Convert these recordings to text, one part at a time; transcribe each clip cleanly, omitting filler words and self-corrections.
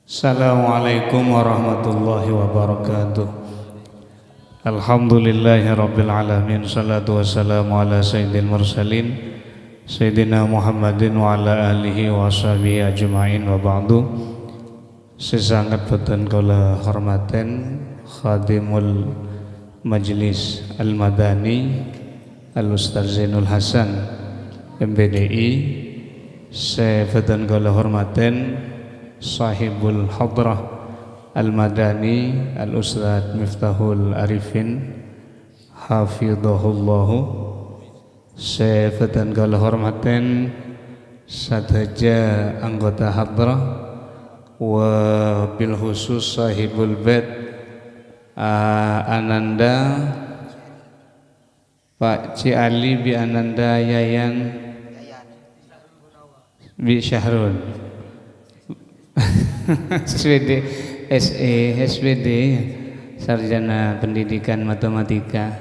Assalamualaikum warahmatullahi wabarakatuh. Alhamdulillahi rabbil alamin. Salatu wassalamu ala sayyidil mursalin Sayyidina Muhammadin wa ala alihi wa sahbihi ajma'in wa ba'du. Sesangat boten kula hormaten Khadimul Majlis Al-Madani Al-Ustaz Zainul Hasan MBDI. Boten kula hormaten Sahibul Hadrah Al-Madani Al-Ustaz Miftahul Arifin Hafidhahullahu. Sefoten kula hormaten sadaja anggota hadrah wa bil khusus sahibul bait Ananda Pak Ci Ali bi Ananda Yayan bi Syahrul SPD Sarjana Pendidikan Matematika.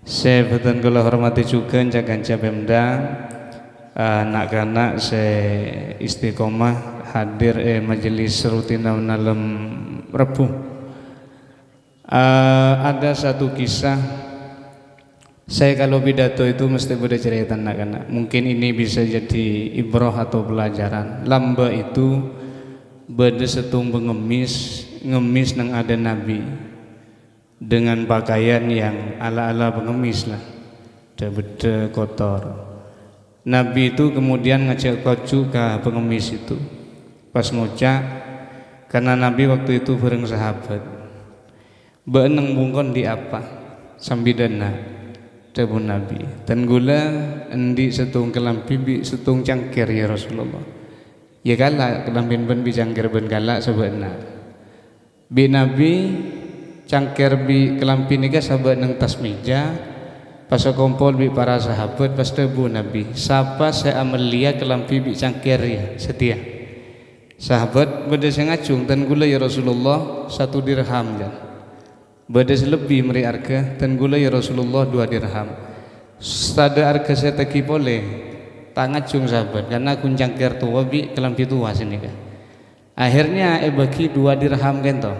Saya betul kula hormati juga kanca Pemda, anak-anak saya istiqomah hadir majelis rutin malam Rebu. Ada satu kisah, saya kalau pidato itu mesti boleh cerita anak-anak. Mungkin ini bisa jadi ibrah atau pelajaran. Lamba itu beda setung pengemis nang ada Nabi dengan pakaian yang ala-ala pengemis lah, beda kotor. Nabi itu kemudian ngajak kocu ke pengemis itu pas ngocak, karena Nabi waktu itu bareng sahabat beneng bungkon di apa sambidana dapun Nabi dan gula endi setung kelampi bi setung cangkir ya Rasulullah. Ya galak kelampin ben bi cangkir ben galak sebenarnya bi Nabi cangkir bi kelampi nika sahabat nang tas meja pas kompol bi para sahabat pas tebu Nabi siapa saya amelia kelampi bi cangkir ya setia sahabat beda saya ngacung dan gula ya Rasulullah 1 dirham ya beda lebih meri harga dan gula ya Rasulullah 2 dirham sada harga saya teki boleh tak ngacung sahabat karena kun cangkir tua bi kelampi tua sini kan akhirnya bagi 2 dirham kento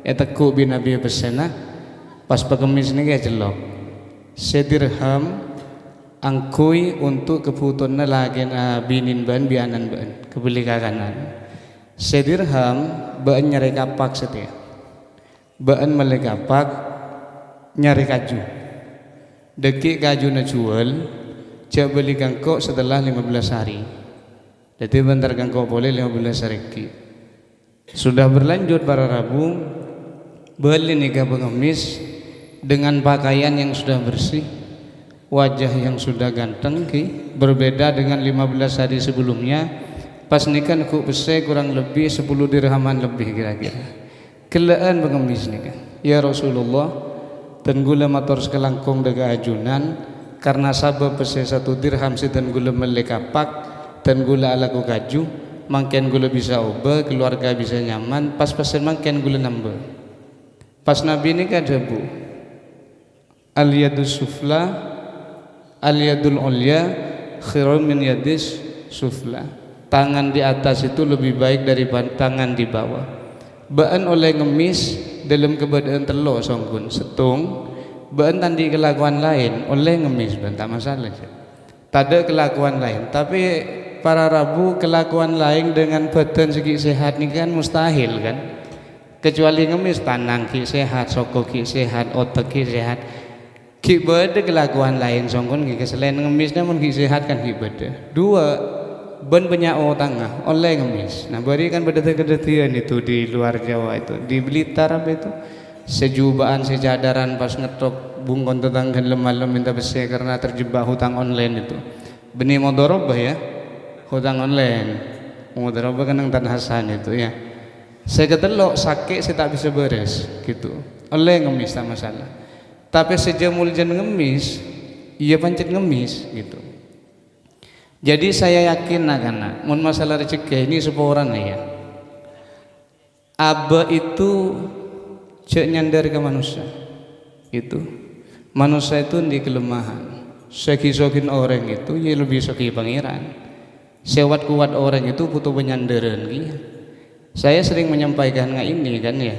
teku bin Nabi pesena pas pengemis ni kayak jelok sedirham angkui untuk kebutuhan lagi binin ban bianan ban kebeli kakanan sedirham ban nyari kapak setia ban meli kapak nyari kaju deki kaju na jual cak beli kangkok setelah 15 hari jadi bentar kangkok boleh 15 hari sudah berlanjut para Rabu beli nikah pengemis dengan pakaian yang sudah bersih, wajah yang sudah ganteng berbeda dengan 15 hari sebelumnya. Pas nikah ku pese kurang lebih 10 dirhaman lebih kira-kira. Kelaan pengemis nikah. Ya Rasulullah, dan gula motor sekelangkong daga ajunan karena sabab pese 1 dirham si dan gula melekapak dan gula ala ku kaju, mangken gula bisa obah, keluarga bisa nyaman, pas pesen mangken gula nambah. Pas Nabi ini kan debu al-yadus sufla al-yadul ulya khairum min yadis sufla. Tangan di atas itu lebih baik daripada tangan di bawah. Baan oleh ngemis dalam keadaan telo songkun setung baan tandi kelakuan lain oleh ngemis ben tak masalah. Tak ada kelakuan lain, tapi para Rabu kelakuan lain dengan badan segi sehat ini kan mustahil kan. Kecuali ngemis tanang ki sehat, soko ki sehat, otak ki sehat. Ki beda kelakuan lain songkon ki selain ngemis namun ki sehat kan ki beda. 2 ben penyao tangah oleh ngemis. Nah beri kan beda kedetian itu di luar Jawa itu di Blitar apa itu sejubaan sejadaran pas ngetok bungkon tetangga malam minta besi karena terjebak hutang online itu. Benih modorobah ya hutang online. Modorobah kan yang Tan Hasan itu ya. Saya ketelok sakit saya tak bisa beres gitu oleh ngemis tak masalah tapi sejamul jan ngemis iya pancet ngemis gitu. Jadi saya yakin anak-anak mun masalah rezeki ini seporan ya aba itu cek nyandar ke manusia gitu. Manusia itu di kelemahan segi-segin orang itu ya lebih segi pangeran sewat kuat orang itu butuh penyandaran gitu. Saya sering menyampaikan ini kan ya,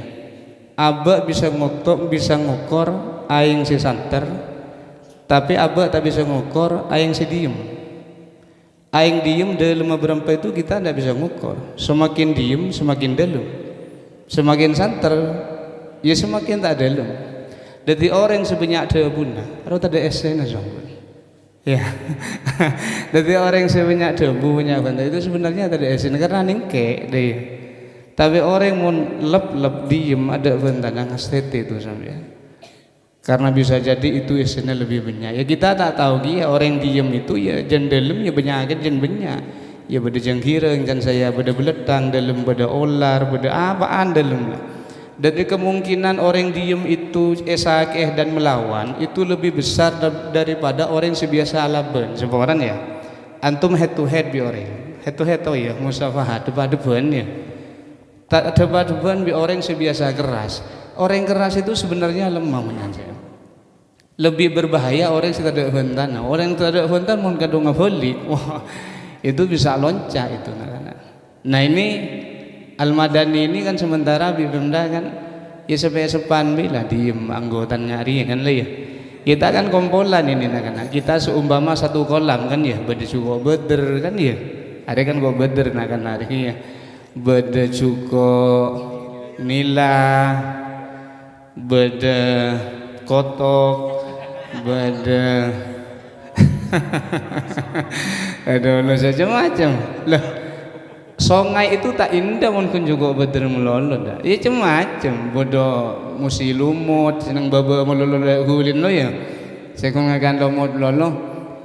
aba bisa ngotok bisa ngukor aing si santer, tapi aba tak bisa ngukor aing si diem. Aing diem dalam berapa itu kita tidak bisa ngukor. Semakin diem semakin dalam, semakin santer ya semakin tak dalam. Jadi orang sebanyak debunya, atau tak ada esnya songgun. Ya, jadi orang sebanyak debunya benda itu sebenarnya tak ada esnya karena ningke deh. Tapi orang mau lep diem ada benda nang esteti itu sampai. Karena bisa jadi itu esnya lebih banyak. Ya kita tak tahu dia orang diem itu ya jen dalam ya banyak jen banyak. Ya beda jengkireng jan saya beda beletang dalam beda olar beda apaan dalam. Dari kemungkinan orang diem itu esakeh dan melawan itu lebih besar daripada orang sebiasa alaban. Sebenarnya ya, antum head to head bi orang, head to head oh ya, musafahat depan ya. Tak depan bi orang sebiasa keras. Orang keras itu sebenarnya lemah menyanyi. Lebih berbahaya orang yang tidak hentan. Orang yang tidak hentan mau kadung ngabalik, wah itu bisa loncat itu. Nah ini Al-Madani ini kan sementara bibenda kan ya sampai sepan bila diem anggota nyari kan lah ya. Kita kan kompolan ini kan. Kita seumpama satu kolam kan ya, beda cuko beder kan ya. Ada kan gua beder nah kan hari ya. Beda cuko nila, beda kotok, beda ada saja macam lah. Songai itu tak indah mungkin juga bener melolo dah. Ya macam bodoh musi lumut senang baba melolo hulin lo ya. Saya kong akan lumut lolo.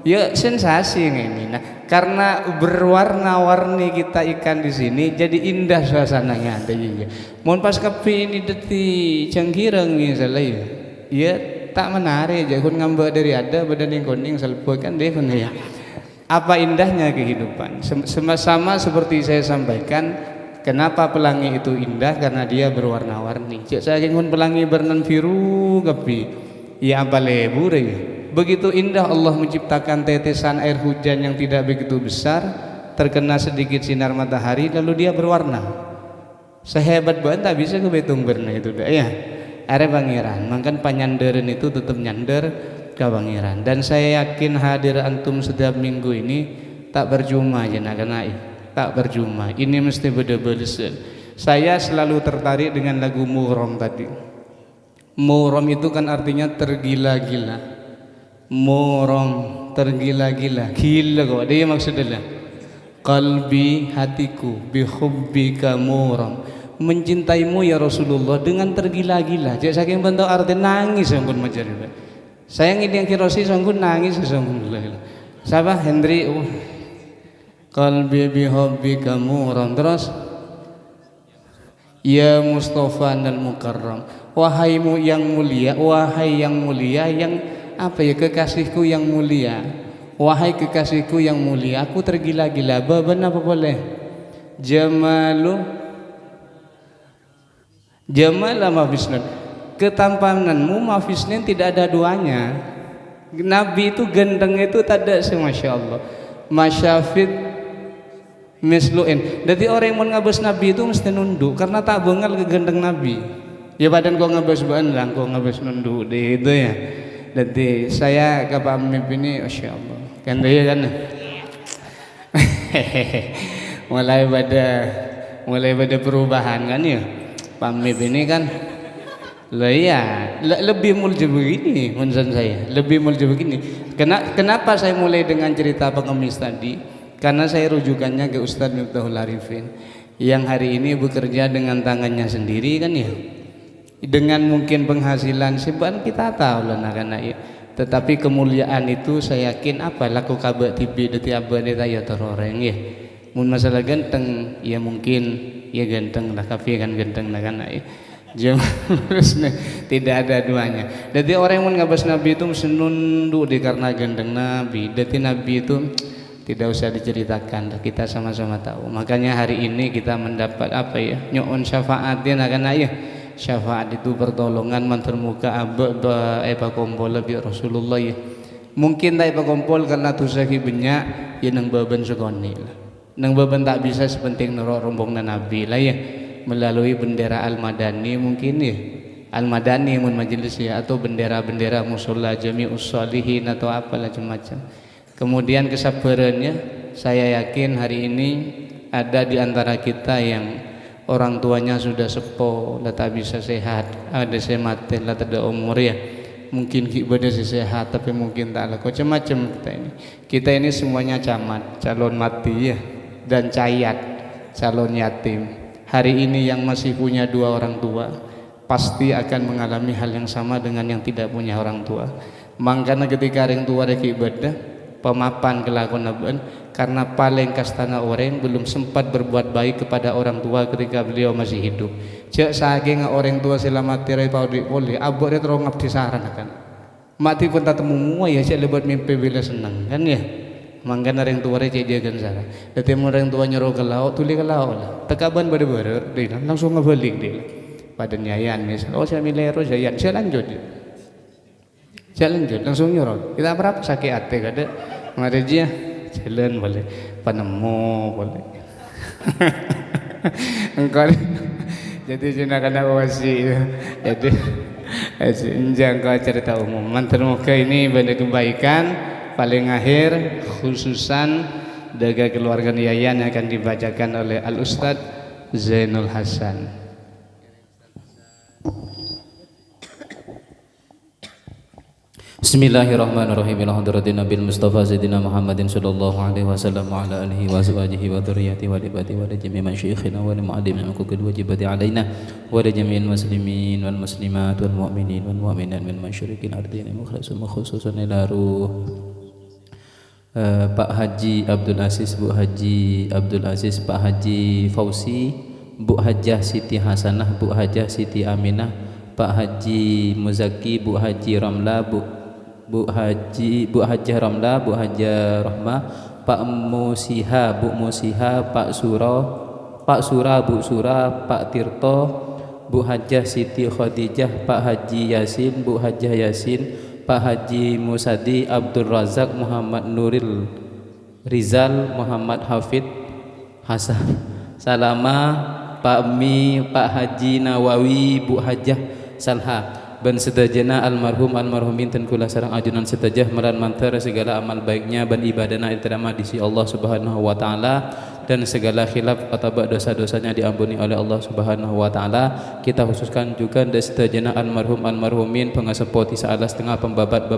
Ya sensasi ini. Nah, karena berwarna-warni kita ikan di sini jadi indah suasananya ada ya. Mohon pas kepi ini deti cengkireng misalnya ya. Ya tak menarik aja kun ngambek dari ada badan yang kuning selpuh kan deh kun ya. Apa indahnya kehidupan. Sama seperti saya sampaikan, kenapa pelangi itu indah karena dia berwarna-warni. Cek saya ingin pelangi bernan biru kapi, ya apa lebur ya. Begitu indah Allah menciptakan tetesan air hujan yang tidak begitu besar, terkena sedikit sinar matahari lalu dia berwarna. Sehebat banget tak bisa kebetung berna itu dah ya. Are pangeran, makan panyandaran itu tetap nyander Kabangiran. Dan saya yakin hadir antum setiap minggu ini tak berjuma jenaka tak berjuma. Ini mesti berbeda. Saya selalu tertarik dengan lagu Muram tadi. Muram itu kan artinya tergila-gila. Muram tergila-gila. Gila kok dia maksudnya. Qalbi hatiku bihubbika muram. Mencintaimu ya Rasulullah dengan tergila-gila. Jadi saking bentuk arti nangis yang pun mencari. Saya ngidang kirosi sanggup nangis sanggup siapa Hendri qalbi bihubbika muram. Terus ya Mustafa dan Mukarram, wahaimu yang mulia, wahai yang mulia, yang apa ya kekasihku yang mulia, wahai kekasihku yang mulia, aku tergila-gila. Baban apa boleh jamalu jamal ama bisnan, ketampananmu mafisnin tidak ada duanya. Nabi itu gendeng itu tak ada Masya Allah. Masyafid misluin. Jadi orang yang mau ngabas Nabi itu mesti nunduk karena tak bengal ke gendeng Nabi. Ya badan kau ngabas bahan lang, kau ngabas nunduk deh itu ya. Jadi saya ke Pak Amib ini Masya Allah kan dia kan mulai pada perubahan kan ya. Pak Amib ini kan lah ya, lebih mulai begini menurut saya, lebih mulai begini. Kenapa saya mulai dengan cerita pengemis tadi? Karena saya rujukannya ke Ustadz Miftahul Arifin yang hari ini bekerja dengan tangannya sendiri kan ya, dengan mungkin penghasilan seban kita tahu lah nak ya. Tetapi kemuliaan itu saya yakin apa laku kabak tibi deti abad deta ya teroreng ya. Mun masalah ganteng ya mungkin ya ganteng lah kafe kan ganteng lah kan ya. Tidak ada duanya. Jadi orang yang ngabas Nabi itu mesti nunduk karena gendeng Nabi. Jadi Nabi itu tidak usah diceritakan, kita sama-sama tahu. Makanya hari ini kita mendapat apa ya? Nyuun syafaatnya akan ya. Syafaat itu pertolongan mantar muka eba kompol lebih Rasulullah ya. Mungkin tak eba kompol karena tusahi banyak yang nang baban sekoni lah. nang beban tak bisa sepenting nurut rombongan Nabi lah ya, melalui bendera Al-Madani mungkin ya, Al-Madani mun majelis ya, atau bendera-bendera musola Jami'us Sholihin atau apalah macam-macam. Kemudian kesabarannya, saya yakin hari ini ada di antara kita yang orang tuanya sudah sepuh, lah tak bisa sehat, ada saya mati, lah tak ada umur ya. Mungkin ibadah sehat tapi mungkin tak laku macam-macam kita ini semuanya camat, calon mati ya, dan cayat, calon yatim. Hari ini yang masih punya dua orang tua pasti akan mengalami hal yang sama dengan yang tidak punya orang tua. Makanya ketika orang tua ada ibadah pemapan kelakuan nabi, karena paling kastana orang belum sempat berbuat baik kepada orang tua ketika beliau masih hidup. Cek saking orang tua selamat tirai paudi boleh abore terong ngabdi saran kan mati pun tak temu mua ya cek lebat mimpi bila senang kan ya. Mangkan orang tua cek dia kan saran datang orang tua nyuruh ke laut tuli ke laut lah tekaban ber dia langsung ngebalik dia pada nyayan misal oh saya milero saya lanjut langsung nyuruh kita berapa sakit hati kada mari dia jalan boleh panemu boleh engkau jadi cina kena wasi jadi jangka cerita umum mantermuka ini benda kebaikan paling akhir khususan daga keluarga Yayan yang akan dibacakan oleh Al Ustadz Zainul Hasan. Bismillahirrahmanirrahim. Ila hadratin Nabil Mustafa Sayyidina Muhammadin sallallahu alaihi wasallam wa ala alihi wa azwajihi wa dhurriyyatihi wa libati wa jami' masyayikhina wa mu'allimina hukukil wajibati alaina wa jami'il muslimin wal muslimat wal mu'minin wal mu'minat min masyariqil ardina mukhlasun khususan ila ruh Pak Haji Abdul Aziz, Bu Haji Abdul Aziz, Pak Haji Fauzi, Bu Hajah Siti Hasanah, Bu Hajah Siti Aminah, Pak Haji Muzaki, Bu Haji Ramla, Bu Hajah Ramla, Bu Hajah Rahmah, Pak Musiha, Bu Musiha, Pak Sura, Bu Sura, Pak Tirto, Bu Hajah Siti Khadijah, Pak Haji Yasin, Bu Hajah Yasin, Pak Haji Musadi, Abdul Razak, Muhammad Nuril Rizal, Muhammad Hafid Hasan Salama, Pak Mi, Pak Haji Nawawi, Bu Hajah Salha ban sedajana almarhumin ten kula sareng ajunan setajah meran mantar segala amal baiknya ban ibadana diterima di sisi Allah Subhanahu wa taala dan segala khilaf atau dosa-dosanya diampuni oleh Allah Subhanahu wa taala. Kita khususkan juga dan sedajana almarhumin pengasepo ti saala setengah pembabat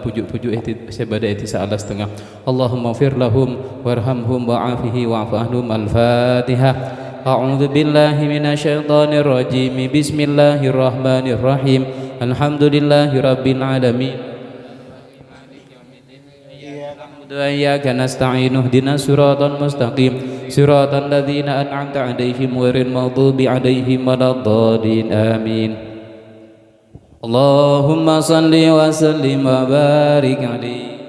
pujuk-pujuk sebada ti saala setengah. Allahumma fir lahum warhamhum wa'afihi wa'fu anhum. Al-Fatihah. A'udzu billahi minasyaitonir rajim. Bismillahirrahmanirrahim. Alhamdulillahi rabbil alamin. Iyyaka nasta'in ihdinas siratal mustaqim siratal ladzina an'amta 'alaihim ghairil maghdubi 'alaihim waladdallin. Amin. Allahumma shalli wa sallim wa barik 'alaihi